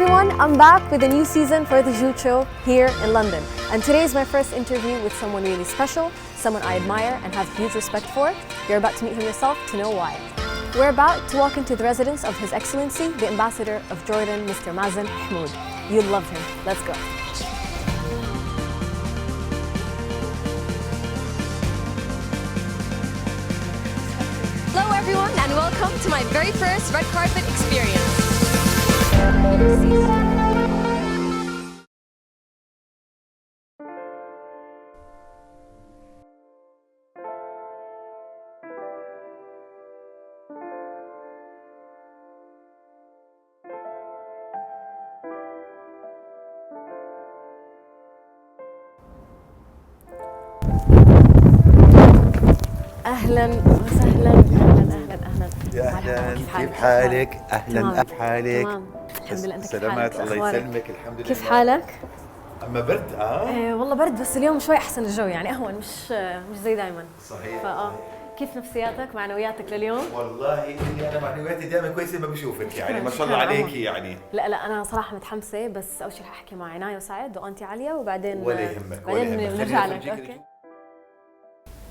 everyone, I'm back with a new season for the Jude Show here in London. And today is my first interview with someone really special, someone I admire and have huge respect for. You're about to meet him yourself to know why. We're about to walk into the residence of His Excellency, the Ambassador of Jordan, Mr. Mazen Homoud. You'll love him. Let's go. Hello everyone and welcome to my very first red carpet experience. اهلا وسهلا اهلا يا اهلا كيف حالك؟ اهلا كيف حالك؟ تمام الحمد لله. انت كيف سلامات حالك؟ الله يسلمك الحمد لله. كيف حالك؟ اما برد ايه والله برد بس اليوم شوي احسن الجو يعني اهون مش زي دائما. صحيح. كيف نفسياتك معنوياتك لليوم؟ والله اني انا معنوياتي دائما كويسه ما بشوفك يعني ما شاء الله عليكي يعني. لا انا صراحه متحمسه بس اول شيء رح احكي مع عناية وسعد وانتي عليا وبعدين ولا يهمك بعدين بنرجع لك. اوكي.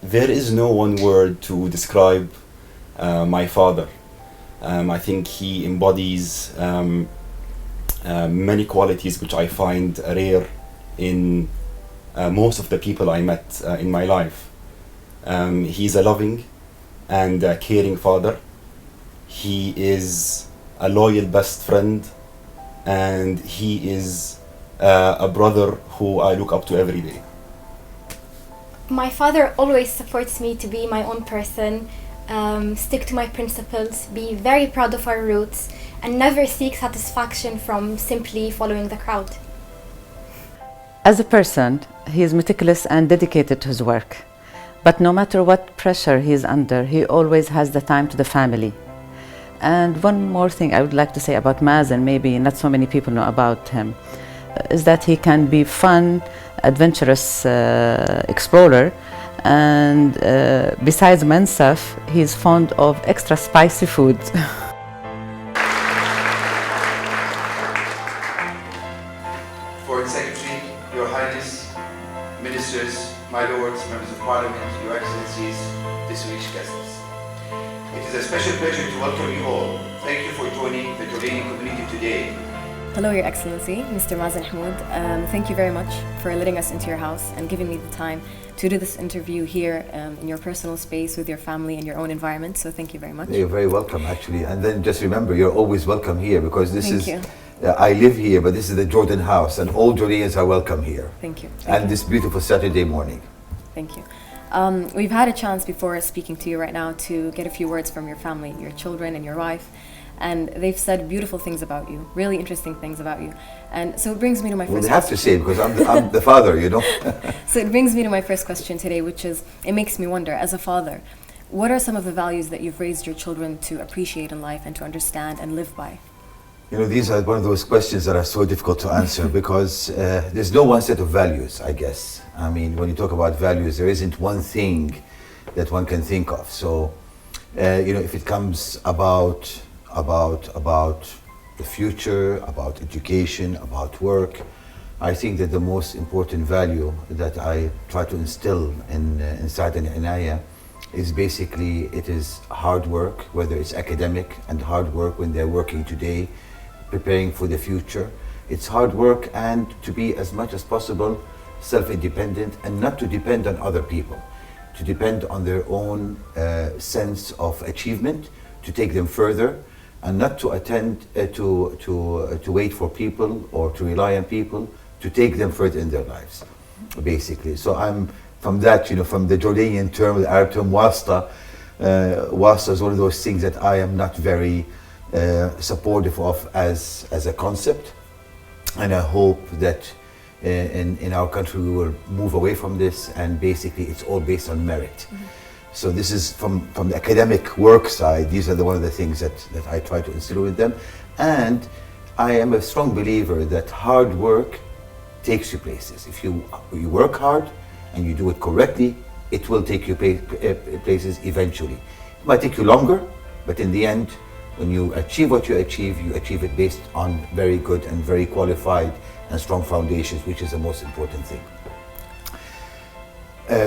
There is no one word to describe my father. I think he embodies many qualities which I find rare in most of the people I met in my life. He's a loving and a caring father. He is a loyal best friend, and he is a brother who I look up to every day. My father always supports me to be my own person, stick to my principles, be very proud of our roots, and never seek satisfaction from simply following the crowd. As a person, he is meticulous and dedicated to his work. But no matter what pressure he is under, he always has the time to the family. And one more thing I would like to say about Mazen, maybe not so many people know about him, is that he can be fun, adventurous explorer, and besides Mansaf, he's fond of extra spicy food. Foreign Secretary, Your Highness, Ministers, my Lords, Members of Parliament, Your Excellencies, distinguished guests. It is a special pleasure to welcome you all. Thank you for joining the Jordanian community today. Hello, Your Excellency, Mr. Mazen Homoud. Thank you very much for letting us into your house and giving me the time to do this interview here in your personal space with your family and your own environment. So thank you very much. You're very welcome actually, and then just remember you're always welcome here because this Thank is you. I live here but this is the Jordan house and all Jordanians are welcome here. Thank you. And this beautiful Saturday morning. Thank you. We've had a chance before speaking to you right now to get a few words from your family, your children and your wife. And they've said beautiful things about you, really interesting things about you. And so it brings me to my first Well, they have to question. say because I'm the father, you know. So it brings me to my first question today, which is, it makes me wonder, as a father, what are some of the values that you've raised your children to appreciate in life and to understand and live by? You know, these are one of those questions that are so difficult to answer because there's no one set of values, I guess. I mean, when you talk about values, there isn't one thing that one can think of. So, you know, if it comes about the future, about education, about work, I think that the most important value that I try to instill inside an Inaya is basically it is hard work, whether it's academic and hard work when they're working today, preparing for the future. It's hard work and to be as much as possible self-independent and not to depend on other people, to depend on their own sense of achievement, to take them further, and not to attend to wait for people or to rely on people to take them further in their lives, basically. So I'm from that, you know, from the Jordanian term, the Arab term wasta. Wasta is one of those things that I am not very supportive of as a concept, and I hope that in our country we will move away from this, and basically it's all based on merit. So this is from the academic work side. These are one of the things that I try to instill with them. And I am a strong believer that hard work takes you places. If you work hard and you do it correctly, it will take you places eventually. It might take you longer, but in the end, When you achieve what you achieve it based on very good and very qualified and strong foundations, which is the most important thing.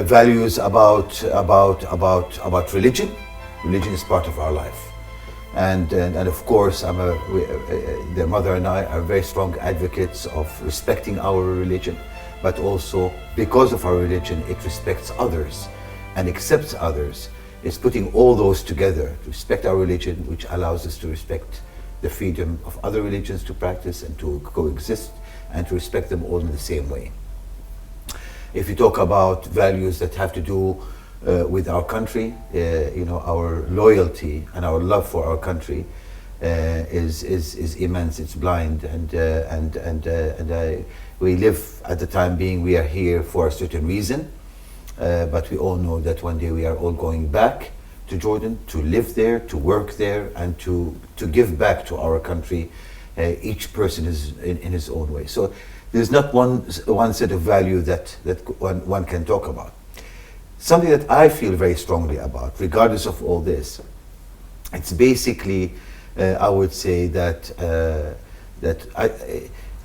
Values about religion. Religion is part of our life. And of course, their mother and I are very strong advocates of respecting our religion, but also because of our religion, it respects others and accepts others. It's putting all those together to respect our religion, which allows us to respect the freedom of other religions to practice and to coexist and to respect them all in the same way. If you talk about values that have to do with our country, our loyalty and our love for our country is immense. It's blind, and we live at the time being. We are here for a certain reason, but we all know that one day we are all going back to Jordan to live there, to work there, and to give back to our country. Each person is in his own way. So there's not one set of value that one can talk about. Something that I feel very strongly about, regardless of all this, it's basically, I would say that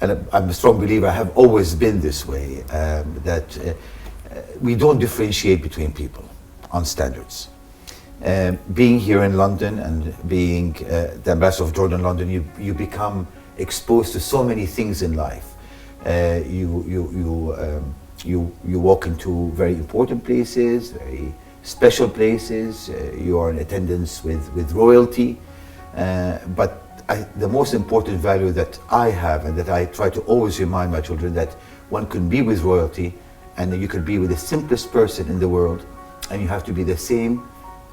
I'm a strong believer, I have always been this way, that we don't differentiate between people on standards. Being here in London and being the ambassador of Jordan London, you become exposed to so many things in life. You walk into very important places, very special places. You are in attendance with royalty. But the most important value that I have, and that I try to always remind my children, that one can be with royalty and you could be with the simplest person in the world, and you have to be the same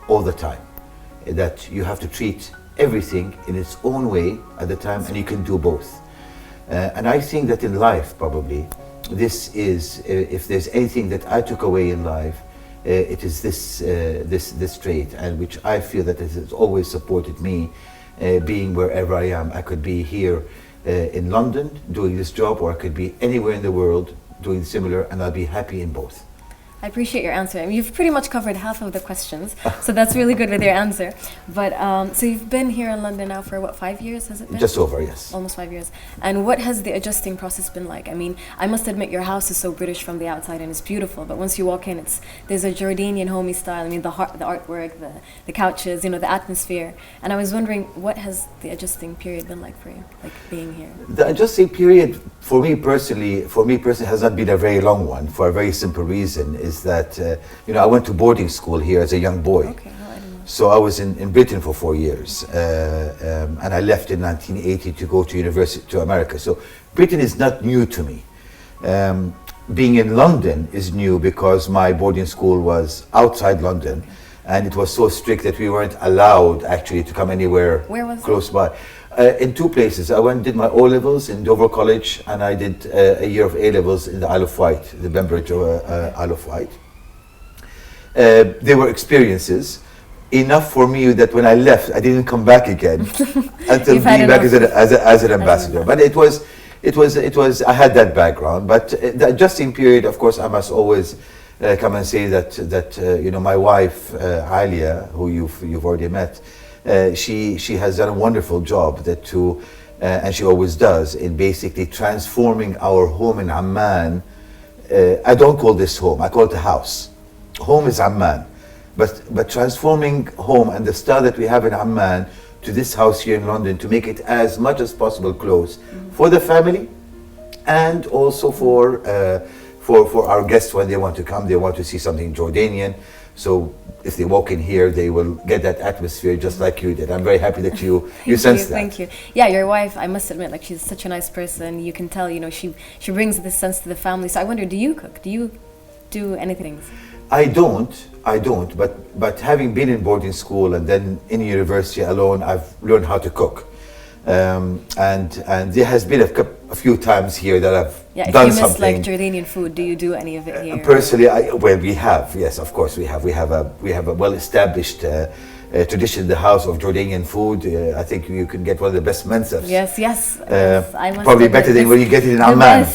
all the time. That you have to treat everything in its own way at the time, and you can do both. And I think that in life, probably, this is, if there's anything that I took away in life, it is this trait, and which I feel that it has always supported me, being wherever I am. I could be here in London doing this job, or I could be anywhere in the world doing similar, and I'll be happy in both. I appreciate your answer. I mean, you've pretty much covered half of the questions, so that's really good with your answer. But so you've been here in London now for what, 5 years, has it been? Just over, yes. Almost 5 years. And what has the adjusting process been like? I mean, I must admit your house is so British from the outside and it's beautiful, but once you walk in, there's a Jordanian homey style. I mean, the artwork, the couches, the atmosphere. And I was wondering, what has the adjusting period been like for you, like being here? The adjusting period, for me personally, has not been a very long one, for a very simple reason, is that I went to boarding school here as a young boy. Okay, well, I didn't know. So I was in Britain for 4 years, and I left in 1980 to go to America. So Britain is not new to me. Being in London is new because my boarding school was outside London, and it was so strict that we weren't allowed actually to come anywhere close by. In two places. I went and did my O-levels in Dover College, and I did a year of A-levels in the Isle of Wight, the Bembridge Isle of Wight. They were experiences enough for me that when I left, I didn't come back again until being back as an ambassador. But it was. I had that background. But the adjusting period, of course, I must always come and say that my wife Alia, who you've already met. She has done a wonderful job and she always does, in basically transforming our home in Amman. I don't call this home, I call it a house. Home is Amman, but transforming home and the style that we have in Amman to this house here in London, to make it as much as possible close for the family, and also for our guests when they want to come. They want to see something Jordanian. So if they walk in here, they will get that atmosphere just like you did. I'm very happy that you sense that. Thank you. Yeah, your wife, I must admit, she's such a nice person. You can tell, she brings this sense to the family. So I wonder, do you cook? Do you do anything? I don't. But having been in boarding school and then in university alone, I've learned how to cook. And there has been a few times here that I've done something. If you miss Jordanian food, do you do any of it here? Personally, we have. Yes, of course we have. We have a well-established tradition in the house of Jordanian food. I think you can get one of the best mensas. Yes. I must probably better than when you get it in Amman.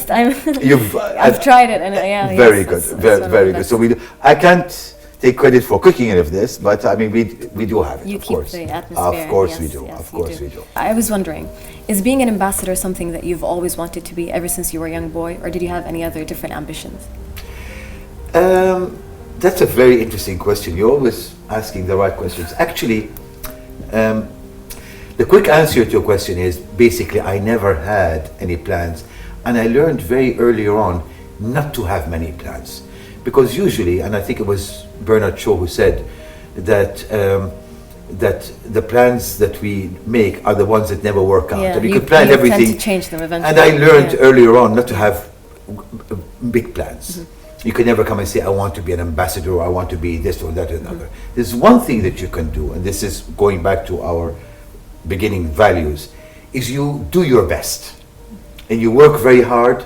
I've tried it, and very good. Very good. So we do. I can't take credit for cooking any of this, but I mean, we do have it, You of keep course. the atmosphere. Of course Yes, we do, yes, of you course do. we do. I was wondering, is being an ambassador something that you've always wanted to be ever since you were a young boy, or did you have any other different ambitions? That's a very interesting question. You're always asking the right questions. Actually, the quick answer to your question is basically I never had any plans, and I learned very early on not to have many plans, because usually, and I think it was Bernard Shaw who said that that the plans that we make are the ones that never work out. And we could plan everything, tend to change them eventually. and I learned earlier on not to have big plans. You can never come and say, I want to be an ambassador, or I want to be this or that or another. There's one thing that you can do, and this is going back to our beginning values, is you do your best. And you work very hard,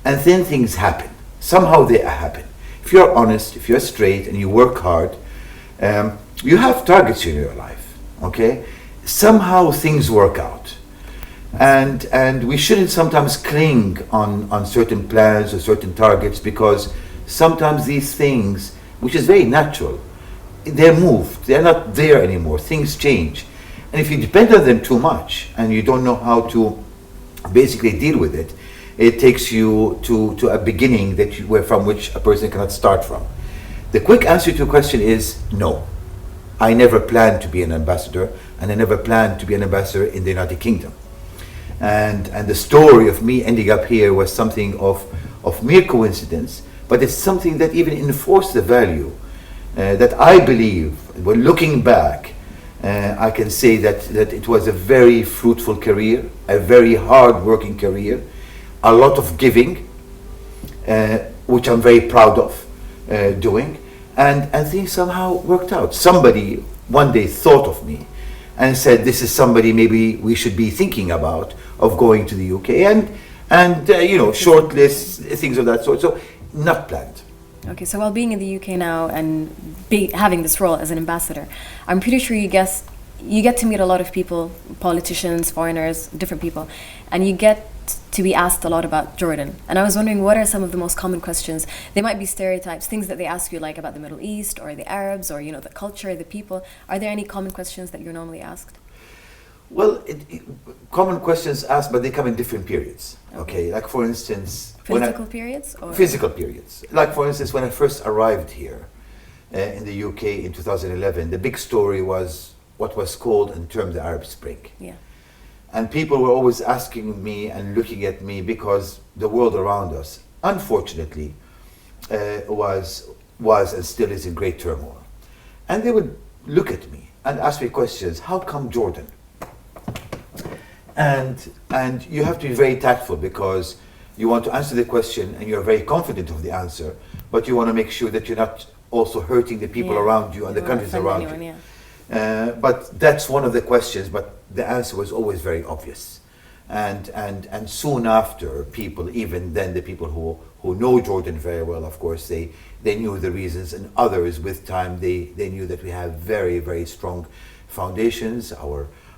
and then things happen. Somehow they happen. If you're honest, if you're straight, and you work hard, you have targets in your life, okay? Somehow things work out. And we shouldn't sometimes cling on certain plans or certain targets, because sometimes these things, which is very natural, they're moved, they're not there anymore, things change. And if you depend on them too much and you don't know how to basically deal with it, it takes you to a beginning that from which a person cannot start from. The quick answer to your question is no. I never planned to be an ambassador, and I never planned to be an ambassador in the United Kingdom. And the story of me ending up here was something of mere coincidence, but it's something that even enforced the value that I believe, when looking back, I can say that it was a very fruitful career, a very hard-working career, a lot of giving, which I'm very proud of doing, and things somehow worked out. Somebody one day thought of me and said, this is somebody maybe we should be thinking about of going to the UK, and you know, shortlists, things of that sort. So not planned. Okay, so while being in the UK now and having this role as an ambassador, I'm pretty sure you get to meet a lot of people, politicians, foreigners, different people, and you get to be asked a lot about Jordan. And I was wondering, what are some of the most common questions? They might be stereotypes, things that they ask you, like about the Middle East or the Arabs or, you know, the culture, the people. Are there any common questions that you're normally asked? Well, common questions asked, but they come in different periods. Okay, like for instance, physical periods? Or? Physical periods. Like for instance, when I first arrived here in the UK in 2011, the big story was what was called and termed the Arab Spring. Yeah. And people were always asking me and looking at me because the world around us, unfortunately, was and still is in great turmoil. And they would look at me and ask me questions. How come Jordan? And you have to be very tactful, because you want to answer the question and you're very confident of the answer, but you want to make sure that you're not also hurting the people around you and the countries around you. But that's one of the questions, but the answer was always very obvious. And soon after, people, even then the people who know Jordan very well, of course, they knew the reasons, and others with time, they knew that we have very, very strong foundations,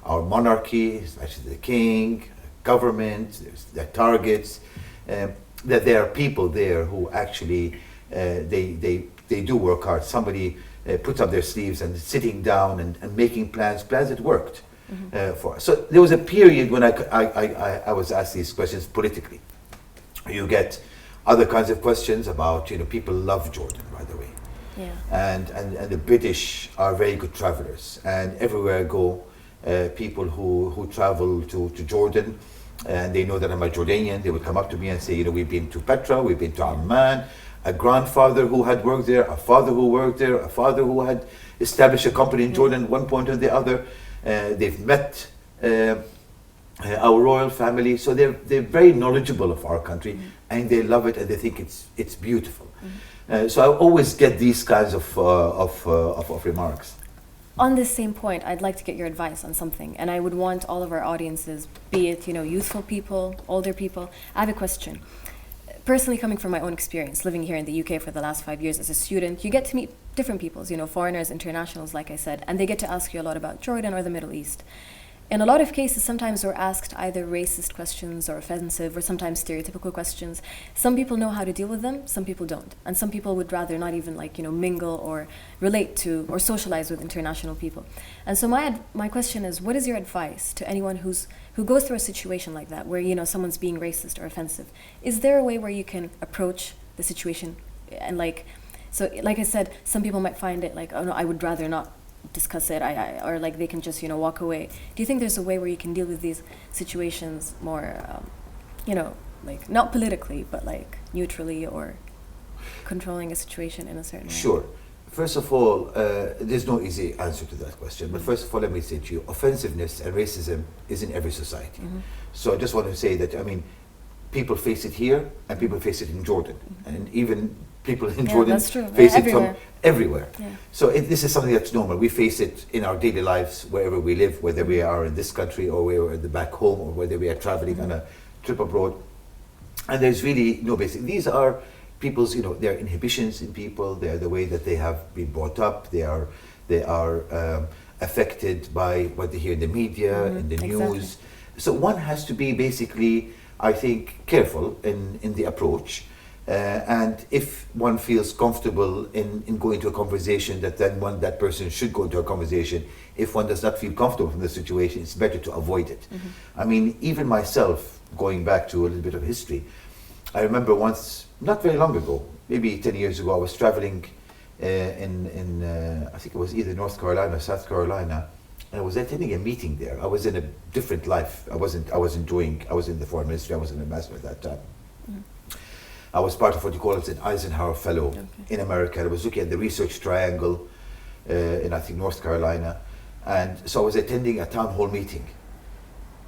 our monarchy, especially the king, government, their targets, that there are people there who actually, they do work hard. Somebody puts up their sleeves and sitting down and making plans that worked for us. So there was a period when I was asked these questions politically. You get other kinds of questions about, you know, people love Jordan, by the way. Yeah. And the British are very good travelers, and everywhere I go, people who travel to Jordan, and they know that I'm a Jordanian, they would come up to me and say, you know, we've been to Petra, we've been to Amman, a grandfather who had worked there, a father who worked there, a father who had established a company in Jordan at one point or the other. They've met our royal family, so they're very knowledgeable of our country, and they love it and they think it's beautiful. So I always get these kinds of remarks. On this same point, I'd like to get your advice on something, and I would want all of our audiences, be it, you know, youthful people, older people. I have a question. Personally, coming from my own experience, living here in the UK for the last 5 years as a student, you get to meet different peoples, you know, foreigners, internationals, like I said, and they get to ask you a lot about Jordan or the Middle East. in a lot of cases, sometimes we're asked either racist questions or offensive or sometimes stereotypical questions. Some people know how to deal with them, some people don't. And some people would rather not even mingle or relate to or socialize with international people. And so my question is, what is your advice to anyone who goes through a situation like that, where, someone's being racist or offensive? Is there a way where you can approach the situation and so like I said, some people might find it like, oh no, I would rather not discuss it, or like they can just walk away. Do you think there's a way where you can deal with these situations more like not politically but like neutrally, or controlling a situation in a certain way? Sure. First of all, there's no easy answer to that question, but first of all, let me say to you, offensiveness and racism is in every society. So I just want to say that, people face it here and people face it in Jordan, and even people in Jordan face it from everywhere. Yeah. So this is something that's normal. We face it in our daily lives wherever we live, whether we are in this country or we are at the back home, or whether we are traveling on a trip abroad. And there's really no basic. These are people's, there are inhibitions in people. They're the way that they have been brought up. They are affected by what they hear in the media, in the news. So one has to be basically, I think, careful in the approach. And if one feels comfortable in going to a conversation, that person should go into a conversation. If one does not feel comfortable in the situation, it's better to avoid it. Even myself, going back to a little bit of history, I remember once, not very long ago, maybe 10 years ago, I was traveling in I think it was either North Carolina or South Carolina, and I was attending a meeting there. I was in a different life. I was in the foreign ministry. I was an ambassador at that time. I was part of what you call an Eisenhower Fellow in America. I was looking at the Research Triangle in, I think, North Carolina. And so I was attending a town hall meeting.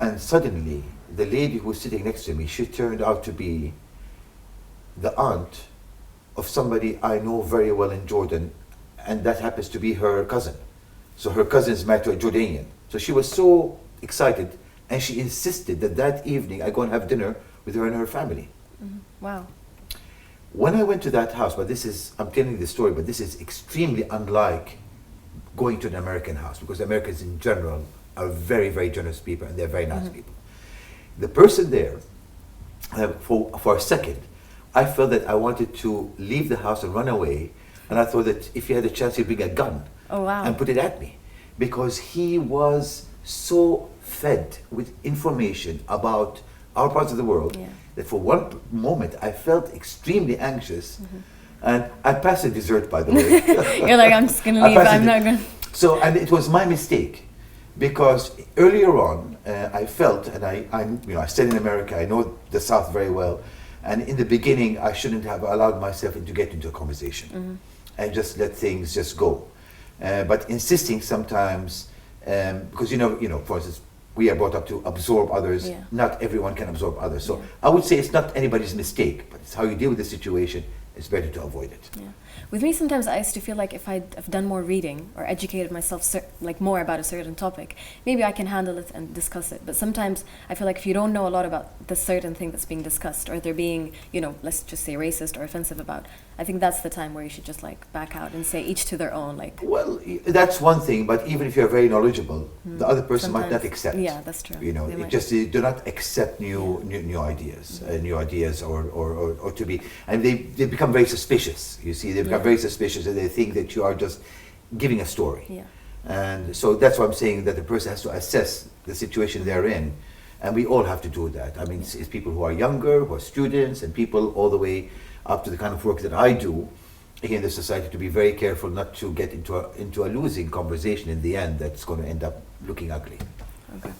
And suddenly, the lady who was sitting next to me, she turned out to be the aunt of somebody I know very well in Jordan, and that happens to be her cousin. So her cousin's married to a Jordanian. So she was so excited, and she insisted that evening I go and have dinner with her and her family. Wow. When I went to that house, I'm telling you the story, but this is extremely unlike going to an American house, because Americans in general are very, very generous people, and they're very nice people. The person there, for a second, I felt that I wanted to leave the house and run away, and I thought that if he had a chance, he'd bring a gun and put it at me, because he was so fed with information about our parts of the world that for one moment I felt extremely anxious, and I passed the dessert, by the way. You're like, I'm just gonna leave. I'm not gonna. So, and it was my mistake, because earlier on I felt, and I stayed in America. I know the South very well, and in the beginning I shouldn't have allowed myself to get into a conversation and just let things just go. But insisting sometimes, because for instance, we are brought up to absorb others. Not everyone can absorb others. So I would say it's not anybody's mistake, but it's how you deal with the situation. It's better to avoid it. Yeah. With me, sometimes I used to feel like if I've done more reading or educated myself more about a certain topic, maybe I can handle it and discuss it. But sometimes I feel like if you don't know a lot about the certain thing that's being discussed, or they're being, let's just say racist or offensive about, I think that's the time where you should just back out and say each to their own. Well, that's one thing, but even if you're very knowledgeable, the other person might not accept. Yeah, that's true. They do not accept new ideas, or to be, and they become very suspicious. You see, they become very suspicious, and they think that you are just giving a story. Yeah. And so that's why I'm saying that the person has to assess the situation they're in, and we all have to do that. I mean, it's people who are younger, who are students, and people all the way up to the kind of work that I do in the society, to be very careful not to get into a losing conversation in the end that's going to end up looking ugly. Okay.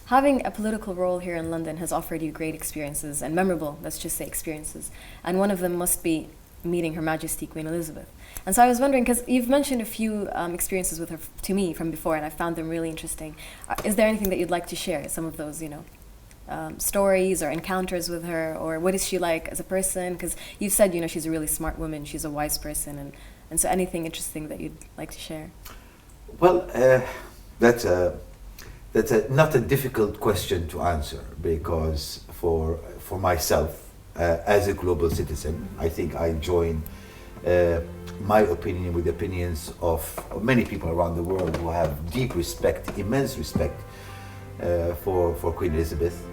Having a political role here in London has offered you great experiences, and memorable, let's just say, experiences. And one of them must be meeting Her Majesty Queen Elizabeth. And so I was wondering, because you've mentioned a few experiences with her to me from before, and I found them really interesting. Is there anything that you'd like to share? Some of those, stories or encounters with her, or what is she like as a person? Because you've said, she's a really smart woman, she's a wise person, and so anything interesting that you'd like to share? Well, that's not a difficult question to answer, because for myself, as a global citizen, I think I join my opinion with the opinions of many people around the world who have deep respect, immense respect for Queen Elizabeth,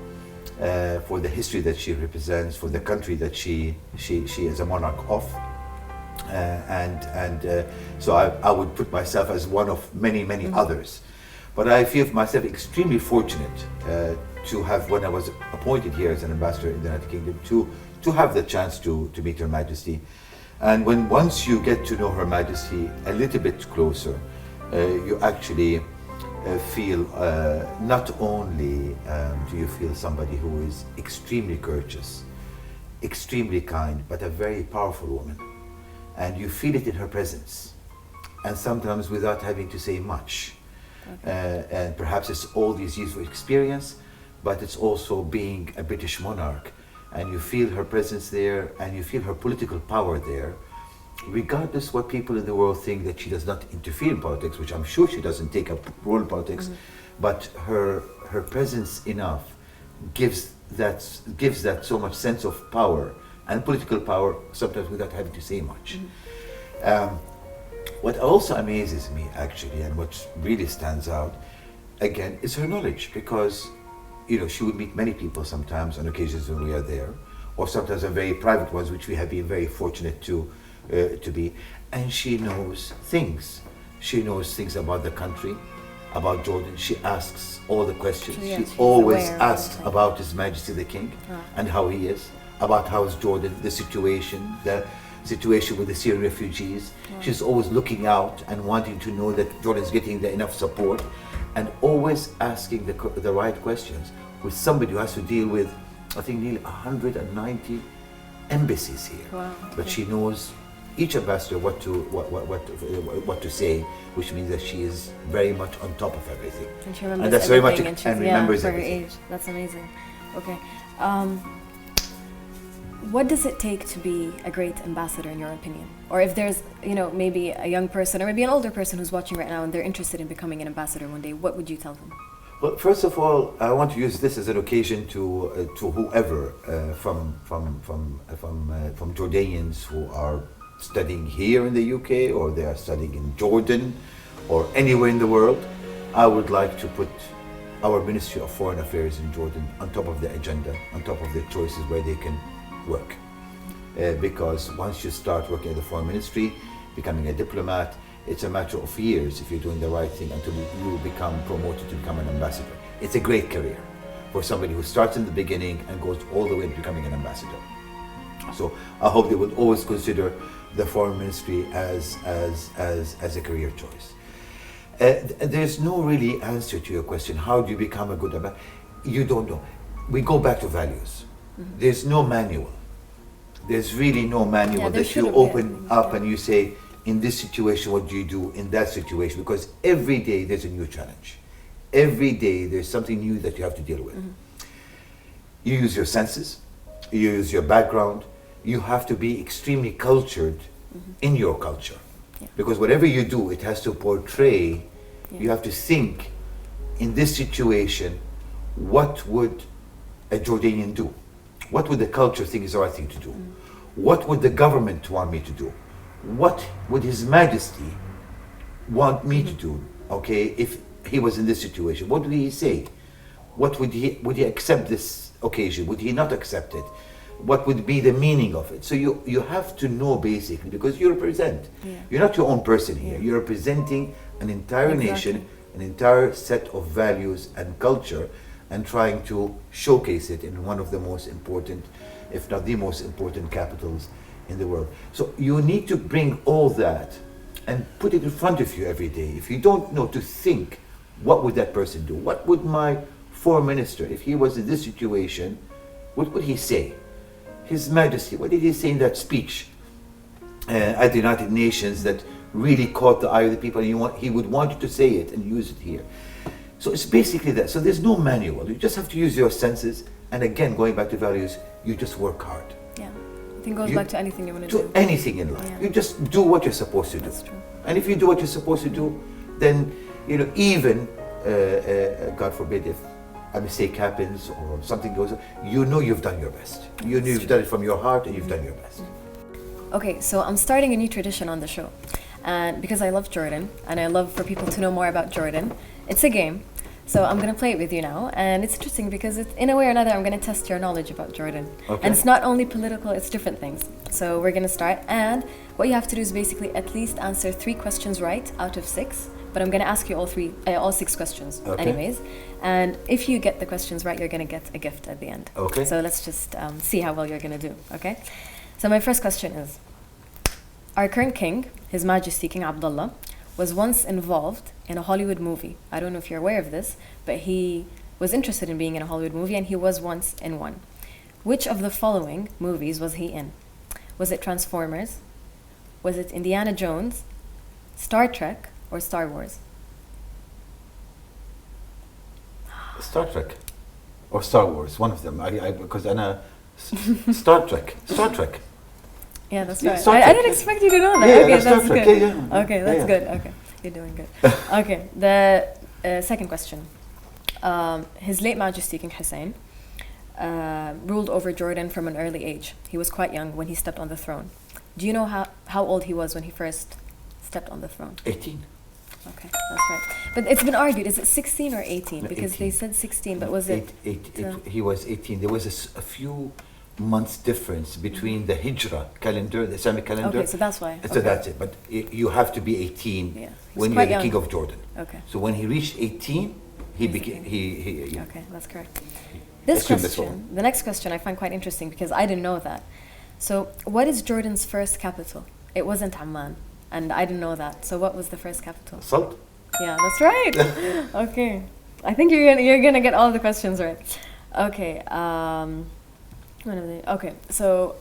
for the history that she represents, for the country that she is a monarch of. So I would put myself as one of many others. But I feel myself extremely fortunate to have, when I was appointed here as an ambassador in the United Kingdom, to have the chance to meet Her Majesty. And once you get to know Her Majesty a little bit closer, you actually feel not only do you feel somebody who is extremely courteous, extremely kind, but a very powerful woman. And you feel it in her presence, and sometimes without having to say much. Okay. And perhaps it's all these years of experience, but it's also being a British monarch, and you feel her presence there, and you feel her political power there, regardless what people in the world think that she does not interfere in politics, which I'm sure she doesn't take a role in politics, but her presence enough gives that so much sense of power and political power, sometimes without having to say much. What also amazes me, actually, and what really stands out, again, is her knowledge, because she would meet many people sometimes on occasions when we are there, or sometimes on very private ones, which we have been very fortunate to be, and she knows things. She knows things about the country, about Jordan. She asks all the questions. She always asks about His Majesty the King and how he is, about how is Jordan, the situation with the Syrian refugees. She's always looking out and wanting to know that Jordan is getting enough support, and always asking the right questions with somebody who has to deal with, I think, nearly 190 embassies here. Wow. But she knows each ambassador what to say, which means that she is very much on top of everything. And she remembers and that's everything, very much and remembers for everything. her age. That's amazing. Okay. What does it take to be a great ambassador, in your opinion? Or if there's, maybe a young person or maybe an older person who's watching right now and they're interested in becoming an ambassador one day, what would you tell them? Well, first of all, I want to use this as an occasion to whoever from Jordanians who are studying here in the UK, or they are studying in Jordan, or anywhere in the world. I would like to put our Ministry of Foreign Affairs in Jordan on top of the agenda, on top of the choices where they can work. Because once you start working at the Foreign Ministry, becoming a diplomat, it's a matter of years, if you're doing the right thing, until you become promoted to become an ambassador. It's a great career for somebody who starts in the beginning and goes all the way to becoming an ambassador. So I hope they would always consider the Foreign Ministry as a career choice. There's no really answer to your question, how do you become a good ambassador? You don't know. We go back to values. There's no manual. There's really no manual that you open up and you say, in this situation, what do you do in that situation? Because every day there's a new challenge. Every day there's something new that you have to deal with. You use your senses, you use your background, you have to be extremely cultured in your culture. Because whatever you do, it has to portray, you have to think, in this situation, what would a Jordanian do? What would the culture think is the right thing to do? What would the government want me to do? What would His Majesty want me to do, if he was in this situation? What would he say? Would he accept this occasion? Would he not accept it? What would be the meaning of it? So you have to know, basically, because you represent. You're not your own person here. You're representing an entire nation, an entire set of values and culture, and trying to showcase it in one of the most important, if not the most important, capitals in the world. So you need to bring all that and put it in front of you every day. If you don't know, to think, what would that person do? What would my foreign minister, if he was in this situation, what would he say? His Majesty, what did he say in that speech at the United Nations that really caught the eye of the people, and he would want you to say it and use it here? So it's basically that. So there's no manual. You just have to use your senses, and again, going back to values, you just work hard. Yeah, I think it goes back to anything you want to do. To anything in life. You just do what you're supposed to do. That's true. And if you do what you're supposed to do, then, even, God forbid, if a mistake happens or something goes on, you've done your best. You've done it from your heart, and you've done your best. Okay, so I'm starting a new tradition on the show. And because I love Jordan, and I love for people to know more about Jordan, it's a game. So I'm going to play it with you now. And it's interesting because in a way or another, I'm going to test your knowledge about Jordan. Okay. And it's not only political, it's different things. So we're going to start. And what you have to do is basically at least answer 3 questions right out of 6. But I'm going to ask you all 6 questions anyways. And if you get the questions right, you're going to get a gift at the end. Okay. So let's just see how well you're going to do, okay? So my first question is, our current king, His Majesty King Abdullah, was once involved in a Hollywood movie. I don't know if you're aware of this, but he was interested in being in a Hollywood movie and he was once in one. Which of the following movies was he in? Was it Transformers? Was it Indiana Jones, Star Trek, or Star Wars? Star Trek or Star Wars, one of them. Because Star Trek. Yeah, that's Yeah, right. Star I Trek. didn't expect you to know that. Yeah, Okay, Star that's Trek. good. Yeah. Okay, that's Yeah. good. Okay, you're doing good. Okay, the second question. His late Majesty King Hussein ruled over Jordan from an early age. He was quite young when he stepped on the throne. Do you know how old he was when he first stepped on the throne? 18. Okay, that's right. But it's been argued, is it 16 or 18? No, Because 18. they said 16, but was it... He was 18. There was a few months difference between the Hijra calendar, the Islamic calendar. Okay, so that's why. So Okay. that's it. But you have to be 18 Yeah. He was when you're quite the young. king of Jordan. Okay. So when he reached 18, he He's became the he Okay, that's correct. This Assume this question, the next question I find quite interesting because I didn't know that. So what is Jordan's first capital? It wasn't Amman, and I didn't know that. So what was the first capital? Salt. Yeah, that's right. Okay. I think you're gonna get all the questions right. Okay. Okay. So,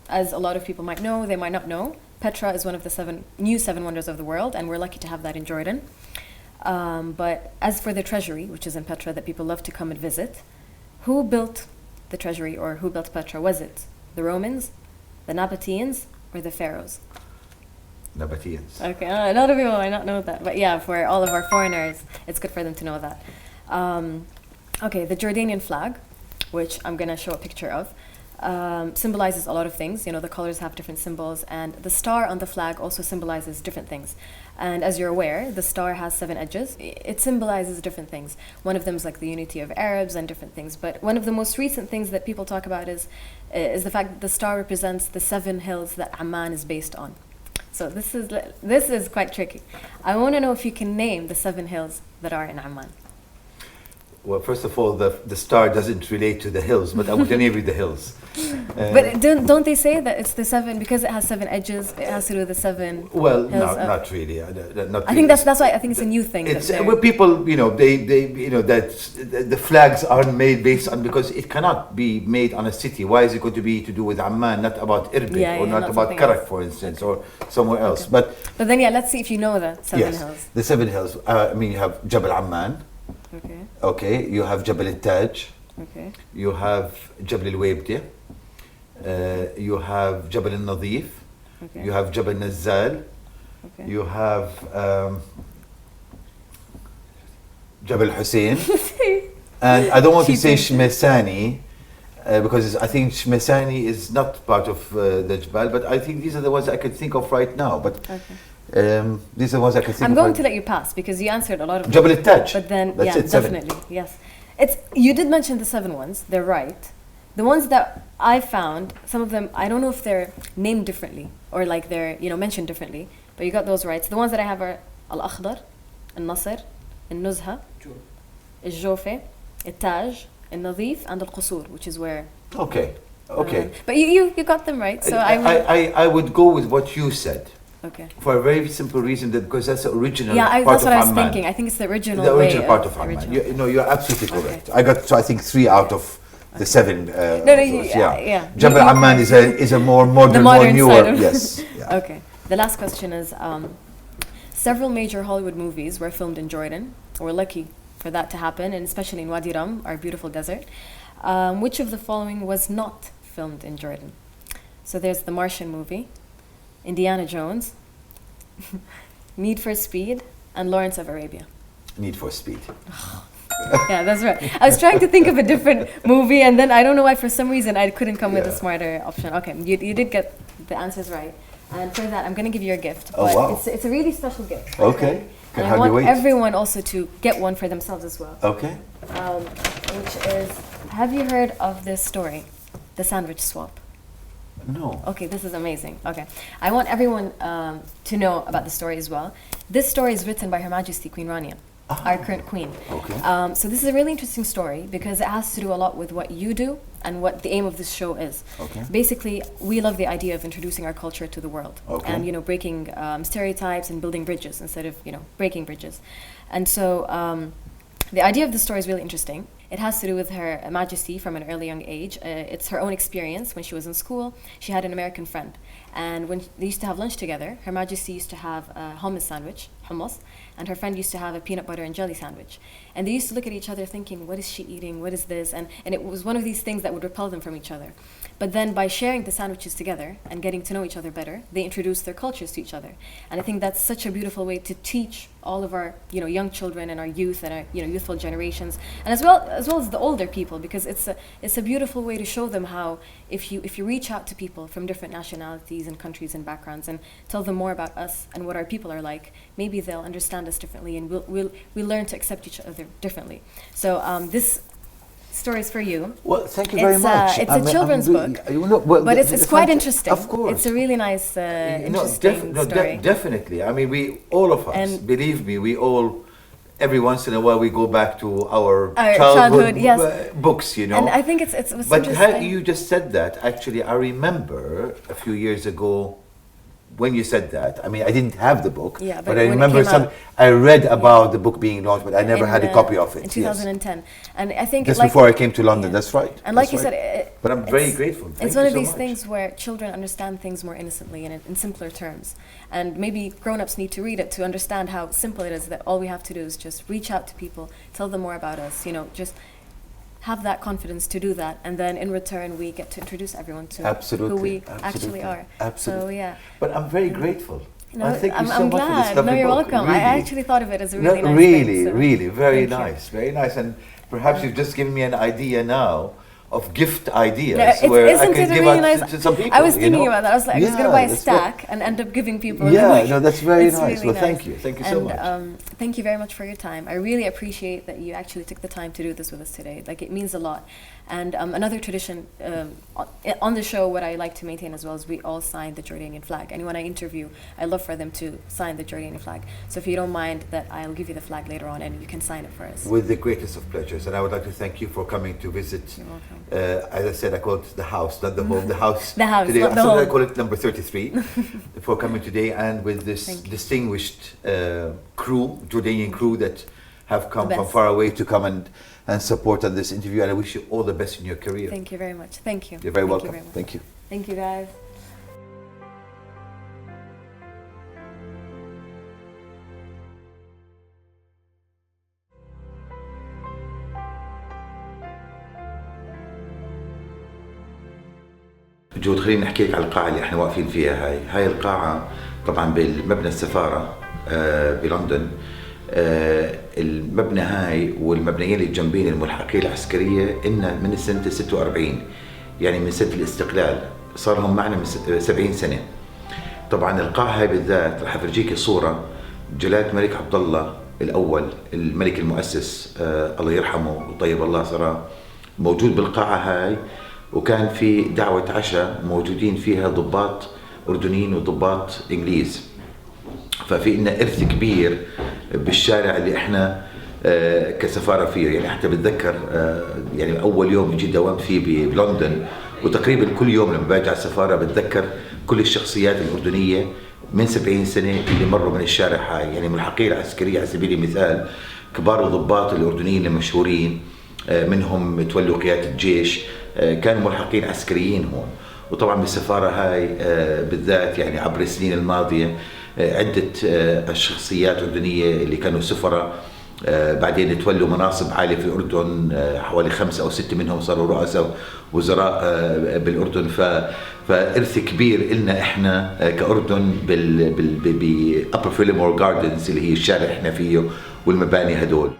as a lot of people might know, they might not know, Petra is one of the seven wonders of the world, and we're lucky to have that in Jordan. But as for the treasury, which is in Petra, that people love to come and visit, who built the treasury or who built Petra? Was it the Romans, the Nabateans, or the Pharaohs? Nabateans. Okay, a lot of people might not know that, but yeah, for all of our foreigners, it's good for them to know that. Okay, the Jordanian flag, which I'm gonna show a picture of, symbolizes a lot of things. You know, the colors have different symbols, and the star on the flag also symbolizes different things. And as you're aware, the star has 7 edges. It symbolizes different things. One of them is like the unity of Arabs and different things. But one of the most recent things that people talk about is the fact that the star represents the 7 hills that Amman is based on. So this is quite tricky. I want to know if you can name the 7 hills that are in Amman. Well, first of all, the star doesn't relate to the hills, but I would name it the hills. But don't they say that it's the 7 because it has 7 edges? It has to do with the 7. Well, hills not really. I think that's why I think it's a new thing. It's well, people, you know, they that the flags are made based on, because it cannot be made on a city. Why is it going to be to do with Amman, not about Irbil or not about Karak, for instance, or somewhere else? Okay. But then let's see if you know the 7 hills. The 7 hills. I mean, you have Jabal Amman. Okay. Okay. You have Jabal al-Taj. Okay. You have Jabal al-Waybdi. You have Jabal al-Nadif. Okay. You have Jabal Nazal. Okay. You have Jabal Hussein. And I don't want to say Shmesani because I think Shmesani is not part of the Jabal, but I think these are the ones I can think of right now. But these are the ones I can think of. I'm going to let you pass because you answered a lot of Jabal al-Taj. But then, That's it, 7. definitely, yes. You did mention the 7 ones. They're right. The ones that I found, some of them, I don't know if they're named differently or like they're mentioned differently. But you got those right. So the ones that I have are Al-Akhdar, Al-Nasr, Al-Nuzha, Al-Jofe, Al-Taj, Al-Nadif, and Al-Qusur, which is where... Okay. But you got them right. So I would go with what you said. Okay. For a very simple reason, that because that's the original part of Amman. that's what I was thinking. I think it's the original The original way part of Amman. You're absolutely correct. I got, I think, 3 out of the 7. Yeah. Jabal Amman is a more modern, more newer. Side of Yes. Yeah. Okay. The last question is, several major Hollywood movies were filmed in Jordan. We're lucky for that to happen, and especially in Wadi Rum, our beautiful desert. Which of the following was not filmed in Jordan? So there's the Martian movie, Indiana Jones, Need for Speed, and Lawrence of Arabia. Need for Speed. Yeah, that's right. I was trying to think of a different movie, and then I don't know why, for some reason, I couldn't come with a smarter option. Okay, you did get the answers right. And for that, I'm going to give you a gift. Oh, but wow. It's a really special gift. Okay. Can And I hardly want wait. everyone also to get one for themselves as well. Okay. Which is, have you heard of this story, the sandwich swap? No. Okay, this is amazing. Okay, I want everyone to know about the story as well. This story is written by Her Majesty Queen Rania, our current queen. Okay. So this is a really interesting story because it has to do a lot with what you do and what the aim of this show is. Okay. Basically, we love the idea of introducing our culture to the world, Okay. and breaking stereotypes and building bridges instead of breaking bridges. And so the idea of the story is really interesting. It has to do with Her Majesty from an early young age. It's her own experience. When she was in school, she had an American friend. And when they used to have lunch together, Her Majesty used to have a hummus sandwich, and her friend used to have a peanut butter and jelly sandwich. And they used to look at each other thinking, what is she eating? What is this? And it was one of these things that would repel them from each other. But then by sharing the sandwiches together and getting to know each other better, they introduced their cultures to each other. And I think that's such a beautiful way to teach all of our young children and our youth and our youthful generations, and as well as the older people, because it's a beautiful way to show them how if you reach out to people from different nationalities and countries and backgrounds and tell them more about us and what our people are like, maybe they'll understand us differently, and we'll learn to accept each other differently. So this story is for you. Well, thank you very much. It's a children's book, but it's quite interesting. Of course. It's a really nice, interesting story. Definitely. I mean, all of us, And- believe me, we all, every once in a while, we go back to our childhood, yes. books, And I think it's But interesting. you just said that, actually, I remember a few years ago, when you said that, I mean, I didn't have the book, Yeah, but but I when it remember came out- I read about the book being launched, but I never had a in, copy of it. in Yes. 2010. And I think Just like, before I came to London, yeah. that's right. And like That's you right. said, But I'm very it's- grateful. Thank It's you one of so these much. things where children understand things more innocently and in simpler terms. And maybe grown-ups need to read it to understand how simple it is, that all we have to do is just reach out to people, tell them more about us, just have that confidence to do that, and then in return we get to introduce everyone to Absolutely. who we Absolutely. actually are. Absolutely. So yeah. But I'm very grateful. No, I thank you so I'm much for this glad. lovely No, you're book. welcome. I Really. actually thought of it as a No, really nice really, thing. So really, very thank you. nice, very nice. And perhaps you've just given me an idea now of gift ideas Yeah, where I isn't can it give really out nice? to some people. I was you thinking know? about that. I was like, I'm just going to Yeah, buy a that's very- stack and end up giving people. Yeah, no, that's very It's nice. really Well, nice. thank you. Thank you so much. Thank you very much for your time. I really appreciate that you actually took the time to do this with us today. Like, it means a lot. And another tradition on the show, what I like to maintain as well, is we all sign the Jordanian flag. Anyone I interview, I love for them to sign the Jordanian flag. So if you don't mind, that I'll give you the flag later on and you can sign it for us. With the greatest of pleasures. And I would like to thank you for coming to visit. You're welcome. As I said, I call it the house, not the home. The house. The house, Today, not the so I home. call it number 33 for coming today, and with this Thank you. distinguished crew, Jordanian crew that have come The from best. far away to come and support on this interview. And I wish you all the best in your career. Thank you very much. Thank you. You're very Thank welcome. You very much. Thank you. Thank you, guys. جود، خلينا نحكي لك على القاعة اللي احنا واقفين فيها. هاي القاعة طبعا بالمبنى السفارة بلندن. المبنى هاي والمبنيين اللي جنبين الملحقية العسكرية إنها من سنة 46، يعني من سنة الاستقلال، صار لهم معنا من 70 سنة. طبعا القاعة هاي بالذات راح أفرجيكي صورة جلالة الملك عبد الله الأول، الملك المؤسس الله يرحمه وطيب الله ثراه، موجود بالقاعة هاي. وكان في دعوة عشاء موجودين فيها ضباط أردنيين وضباط إنجليز. ففي لنا إرث كبير بالشارع اللي إحنا كسفارة فيه. يعني حتى بتذكر يعني أول يوم يجي دوام فيه بلندن، وتقريبا كل يوم لما باجي على السفارة بتذكر كل الشخصيات الأردنية من 70 سنة اللي مروا من الشارع هاي. يعني ملحقية العسكرية على سبيل المثال كبار الضباط الأردنيين المشهورين، منهم تولوا قيادة الجيش، كانوا ملحقين عسكريين هون. وطبعا بالسفارة هاي بالذات يعني عبر السنين الماضية عدة الشخصيات الأردنية اللي كانوا سفراء بعدين تولوا مناصب عالية في الأردن، حوالي 5 أو 6 منهم صاروا رؤساء وزراء بالأردن. فإرث كبير إلنا إحنا كأردن بأبر فيلمور جاردنز اللي هي الشارع إحنا فيه والمباني هدول.